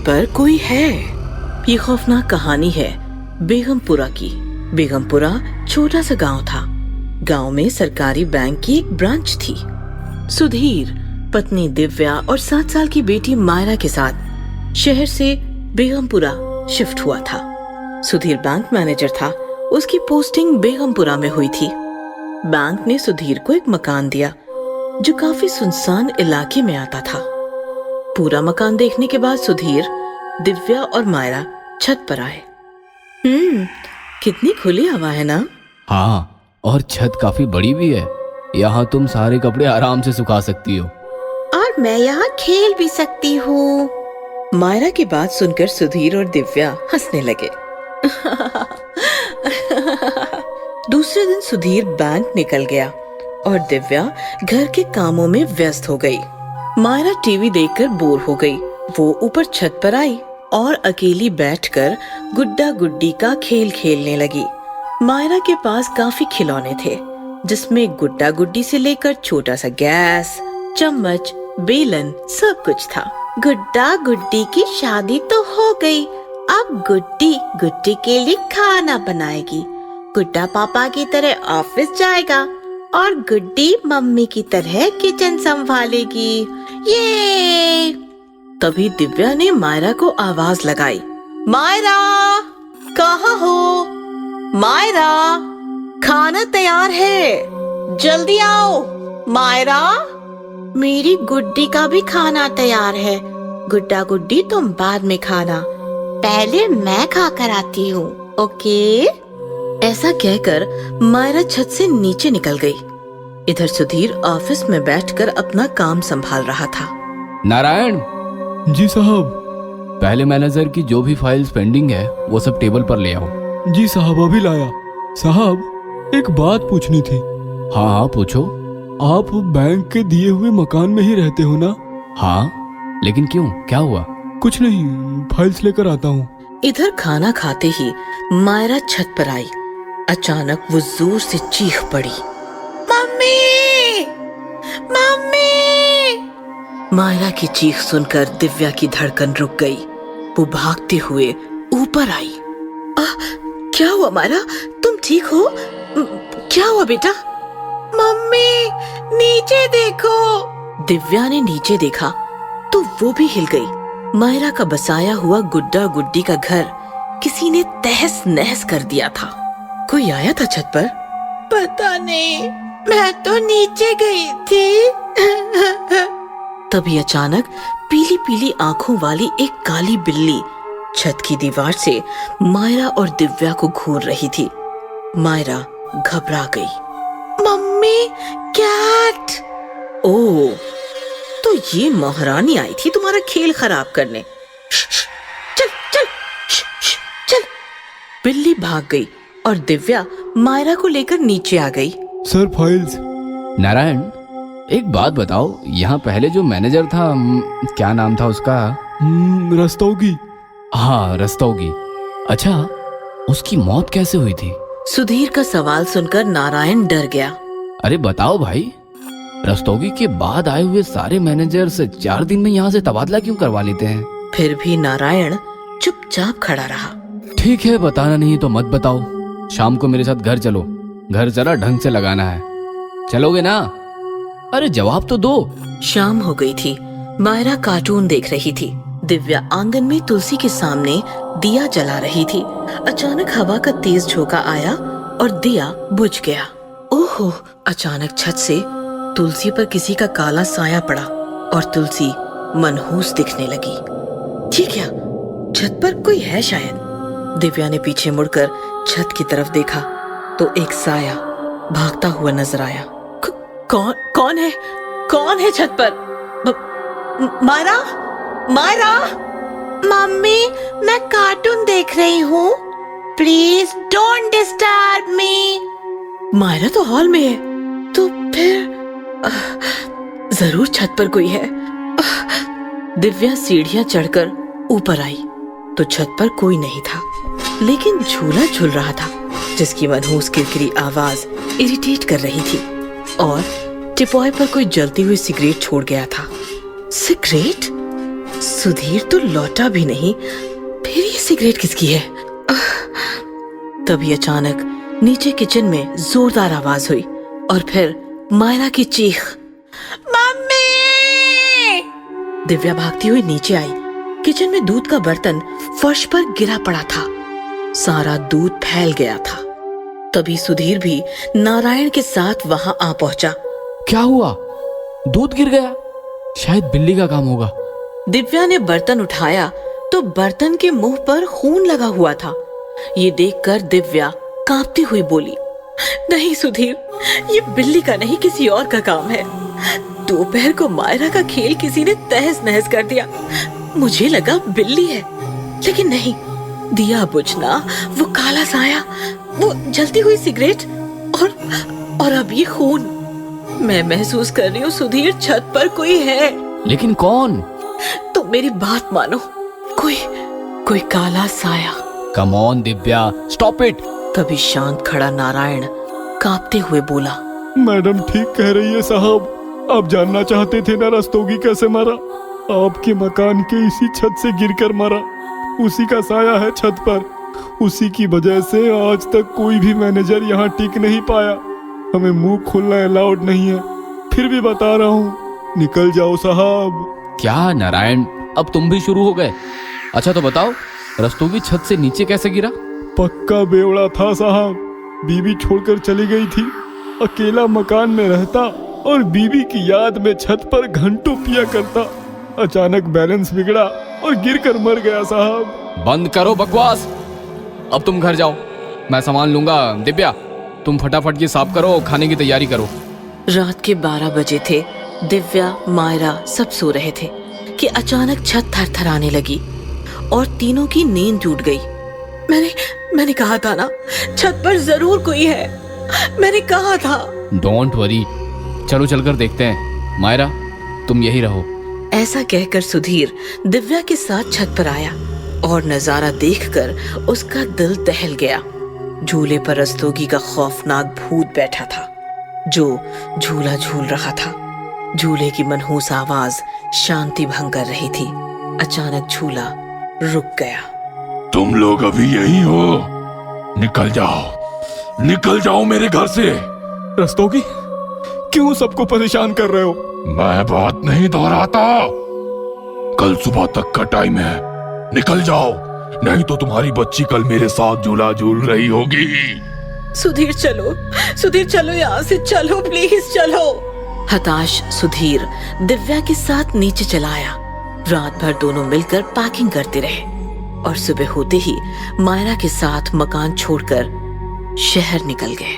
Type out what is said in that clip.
पर कोई है। ये खौफनाक कहानी है बेगमपुरा की। बेगमपुरा छोटा सा गांव था। गांव में सरकारी बैंक की एक ब्रांच थी। सुधीर पत्नी दिव्या और 7 साल की बेटी मायरा के साथ शहर से बेगमपुरा शिफ्ट हुआ था। सुधीर बैंक मैनेजर था। उसकी पोस्टिंग बेगमपुरा में हुई थी। बैंक ने सुधीर को एक मकान दिया जो काफी सुनसान इलाके में आता था। पूरा मकान देखने के बाद सुधीर, दिव्या और मायरा छत पर आए। कितनी खुली हवा है ना? हाँ, और छत काफी बड़ी भी है। यहाँ तुम सारे कपड़े आराम से सुखा सकती हो। और मैं यहाँ खेल भी सकती हूँ। मायरा की बात सुनकर सुधीर और दिव्या हंसने लगे। दूसरे दिन सुधीर बैंक निकल गया और दिव्या घर के कामों में व्यस्त हो गई। मायरा टीवी देखकर बोर हो गई। वो ऊपर छत पर आई और अकेली बैठकर गुड्डा गुड्डी का खेल खेलने लगी। मायरा के पास काफी खिलौने थे, जिसमें गुड्डा गुड्डी से लेकर छोटा सा गैस, चम्मच, बेलन सब कुछ था। गुड्डा गुड्डी की शादी तो हो गई। अब गुड्डी गुड्डी के लिए खाना बनाएगी। गुड्डा पापा की तरह ऑफिस जाएगा और गुड्डी मम्मी की तरह किचन संभालेगी। ये तभी दिव्या ने मायरा को आवाज लगाई। मायरा, कहाँ हो? मायरा, खाना तैयार है, जल्दी आओ। मायरा, मेरी गुड्डी का भी खाना तैयार है। गुड्डा गुड्डी तुम बाद में खाना, पहले मैं खा कर आती हूँ, ओके? ऐसा कहकर मायरा छत से नीचे निकल गई। इधर सुधीर ऑफिस में बैठकर अपना काम संभाल रहा था। नारायण। जी साहब। पहले मैनेजर की जो भी फाइल्स पेंडिंग है वो सब टेबल पर ले आओ। जी साहब, अभी लाया। साहब, एक बात पूछनी थी। हाँ हाँ, पूछो। आप बैंक के दिए हुए मकान में ही रहते हो ना? हाँ, लेकिन क्यों, क्या हुआ? कुछ नहीं, फाइल्स लेकर आता हूँ। इधर खाना खाते ही मायरा छत पर आई। अचानक वो जोर से चीख पड़ी। मम्मी! मम्मी! मायरा की चीख सुनकर दिव्या की धड़कन रुक गई। वो भागते हुए ऊपर आई। क्या हुआ मायरा, तुम ठीक हो? क्या हुआ बेटा? मम्मी, नीचे देखो। दिव्या ने नीचे देखा तो वो भी हिल गई। मायरा का बसाया हुआ गुड्डा गुड्डी का घर किसी ने तहस नहस कर दिया था। कोई आया था छत पर? पता नहीं, मैं तो नीचे गई थी। तभी अचानक पीली पीली आंखों वाली एक काली बिल्ली छत की दीवार से मायरा और दिव्या को घूर रही थी। मायरा घबरा गई। Mummy, cat! ओह, तो ये महारानी आई थी तुम्हारा खेल खराब करने। चल चल चल। बिल्ली भाग गई और दिव्या मायरा को लेकर नीचे आ गई। Sir, files. नारायण, एक बात बताओ, यहाँ पहले जो मैनेजर था, क्या नाम था उसका? रस्तोगी। हाँ, रस्तोगी। अच्छा, उसकी मौत कैसे हुई थी? सुधीर का सवाल सुनकर नारायण डर गया। अरे बताओ भाई, रस्तोगी के बाद आए हुए सारे मैनेजर से 4 दिन में यहाँ से तबादला क्यों करवा लेते हैं? फिर भी नारायण चुपचाप खड़ा रहा। ठीक है, बताना नहीं तो मत बताओ। शाम को मेरे साथ घर चलो, घर जरा ढंग से लगाना है। चलोगे ना? अरे जवाब तो दो। शाम हो गई थी। मायरा कार्टून देख रही थी। दिव्या आंगन में तुलसी के सामने दिया जला रही थी। अचानक हवा का तेज झोंका आया और दिया बुझ गया। ओहो! अचानक छत से तुलसी पर किसी का काला साया पड़ा और तुलसी मनहूस दिखने लगी। ये क्या? छत पर कोई है शायद। दिव्या ने पीछे मुड़कर छत की तरफ देखा तो एक साया भागता हुआ नजर आया। कौन है? कौन है छत पर? मायरा! मायरा! मम्मी, मैं कार्टून देख रही हूँ। Please don't disturb me. Myra तो हॉल में है, तो फिर जरूर छत पर कोई है। दिव्या सीढ़ियां चढ़कर ऊपर आई तो छत पर कोई नहीं था, लेकिन झूला झूल रहा था जिसकी मनहूस किरकिरी आवाज इरिटेट कर रही थी और टिपॉय पर कोई जलती हुई सिगरेट छोड़ गया था। सिगरेट? सुधीर तो लौटा भी नहीं, फिर ये सिगरेट किसकी है? तभी अचानक नीचे किचन में जोरदार आवाज हुई और फिर मायरा की चीख, मम्मी! दिव्या भागती हुई नीचे आई। किचन में दूध का बर्तन फर्श पर गिरा पड़ा था, सारा दूध फैल गया था। तभी सुधीर भी नारायण के साथ वहां आ पहुंचा। क्या हुआ? दूध गिर गया? शायद बिल्ली का काम होगा। दिव्या ने बर्तन उठाया तो बर्तन के मुंह पर खून लगा हुआ था। ये देखकर दिव्या कांपती हुई बोली, नहीं सुधीर, ये बिल्ली का नहीं, किसी और का काम है। दोपहर को मायरा का खेल किसी ने तहस नहस कर दिया। मुझे लगा बिल्ली है, लेकिन नहीं, दिया बुझना, वो काला साया, वो जलती हुई सिगरेट और अब ये खून। मैं महसूस कर रही हूँ सुधीर, छत पर कोई है। लेकिन कौन? तो मेरी बात मानो, कोई काला साया। Come on Divya, stop it. तभी शांत खड़ा नारायण कांपते हुए बोला, मैडम ठीक कह रही है साहब। आप जानना चाहते थे ना रस्तोगी कैसे मरा? आपके मकान के इसी छत से गिरकर मरा। उसी का साया है छत पर। उसी की वजह से आज तक कोई भी मैनेजर यहाँ टिक नहीं पाया। हमें मुंह खोलना अलाउड नहीं है, फिर भी बता रहा हूँ, निकल जाओ साहब। क्या नारायण, अब तुम भी शुरू हो गए? अच्छा तो बताओ, रस्तोगी छत से नीचे कैसे गिरा? पक्का बेवड़ा था साहब। बीवी छोड़कर चली गई थी, अकेला मकान में रहता और बीवी की याद में छत पर घंटों पिया करता। अचानक बैलेंस बिगड़ा और गिरकर मर गया साहब। बंद करो बकवास, अब तुम घर जाओ, मैं सामान लूंगा। दिव्या, तुम फटाफट ये साफ करो, खाने की तैयारी करो। रात के 12 बजे थे। दिव्या, मायरा सब सो रहे थे कि अचानक छत थरथराने लगी और तीनों की नींद टूट गई। मैंने कहा था ना, छत पर जरूर कोई है, मैंने कहा था। डोंट वरी, चलो चलकर देखते हैं। मायरा, तुम यही रहो। ऐसा कहकर सुधीर दिव्या के साथ छत पर आया और नजारा देखकर उसका दिल दहल गया। झूले पर रस्तोगी का खौफनाक भूत बैठा था जो झूला झूल रहा था। झूले की मनहूस आवाज शांति भंग कर रही थी। अचानक झूला रुक गया। तुम लोग अभी यही हो? निकल जाओ मेरे घर से। रस्तोगी, क्यों सबको परेशान कर रहे हो? मैं बात नहीं दोहराता। कल सुबह तक का टाइम है, निकल जाओ, नहीं तो तुम्हारी बच्ची कल मेरे साथ झूला झूल रही होगी। सुधीर चलो यहाँ से, चलो प्लीज चलो। हताश सुधीर दिव्या के साथ नीचे चला आया। रात भर दोनों मिलकर पैकिंग करते रहे और सुबह होते ही मायरा के साथ मकान छोड़कर शहर निकल गए।